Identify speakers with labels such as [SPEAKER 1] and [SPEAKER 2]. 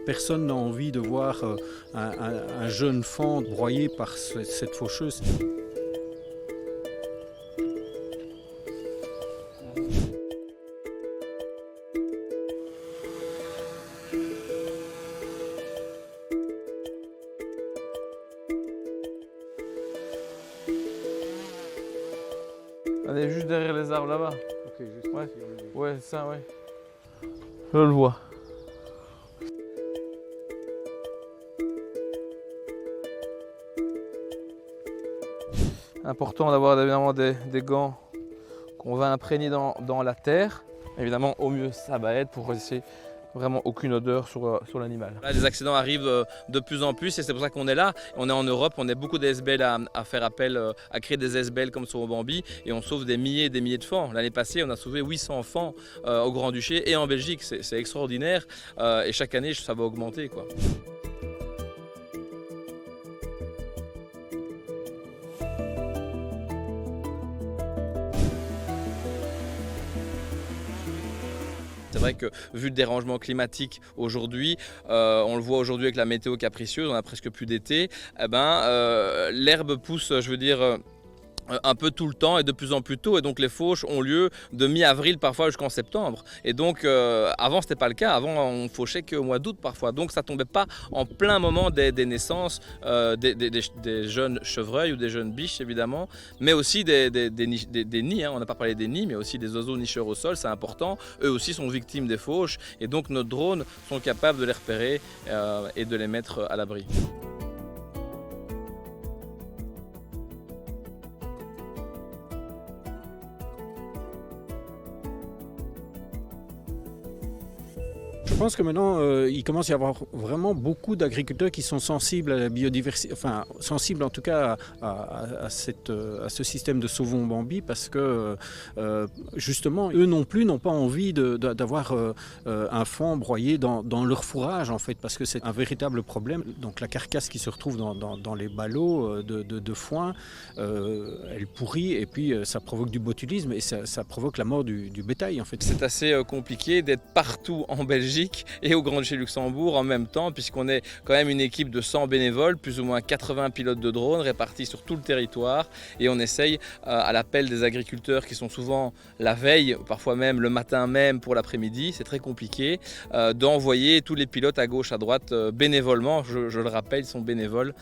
[SPEAKER 1] Personne n'a envie de voir un jeune faon broyé par cette faucheuse.
[SPEAKER 2] Elle est juste derrière les arbres là-bas.
[SPEAKER 1] Ok, juste
[SPEAKER 2] Ouais.
[SPEAKER 1] ici, oui.
[SPEAKER 2] Ouais, c'est ça, ouais. Je le vois. Important d'avoir évidemment des gants qu'on va imprégner dans la terre. Évidemment, au mieux, ça va être pour laisser vraiment aucune odeur sur l'animal.
[SPEAKER 3] Les accidents arrivent de plus en plus et c'est pour ça qu'on est là. On est en Europe, on a beaucoup d'SBL à faire appel, à créer des SBL comme sur Bambi et on sauve des milliers et des milliers de faons. L'année passée, on a sauvé 800 faons au Grand-Duché et en Belgique. C'est extraordinaire et chaque année, ça va augmenter, quoi. C'est vrai que vu le dérangement climatique aujourd'hui, on le voit aujourd'hui avec la météo capricieuse, on a presque plus d'été, l'herbe pousse, je veux dire, un peu tout le temps et de plus en plus tôt et donc les fauches ont lieu de mi-avril parfois jusqu'en septembre et donc avant c'était pas le cas, avant on fauchait qu'au mois d'août parfois donc ça tombait pas en plein moment des naissances des jeunes chevreuils ou des jeunes biches évidemment mais aussi des nids, hein. On n'a pas parlé des nids mais aussi des oiseaux nicheurs au sol, c'est important, eux aussi sont victimes des fauches et donc nos drones sont capables de les repérer et de les mettre à l'abri.
[SPEAKER 1] Je pense que maintenant, il commence à y avoir vraiment beaucoup d'agriculteurs qui sont sensibles à la biodiversité, enfin sensibles en tout cas à ce système de sauvons Bambi parce que justement, eux non plus n'ont pas envie d'avoir un faon broyé dans leur fourrage en fait, parce que c'est un véritable problème. Donc la carcasse qui se retrouve dans les ballots de foin, elle pourrit et puis ça provoque du botulisme et ça provoque la mort du bétail en fait.
[SPEAKER 3] C'est assez compliqué d'être partout en Belgique et au Grand-Duché Luxembourg en même temps puisqu'on est quand même une équipe de 100 bénévoles, plus ou moins 80 pilotes de drones répartis sur tout le territoire et on essaye à l'appel des agriculteurs qui sont souvent la veille, parfois même le matin même pour l'après-midi, c'est très compliqué, d'envoyer tous les pilotes à gauche, à droite bénévolement, je le rappelle, ils sont bénévoles.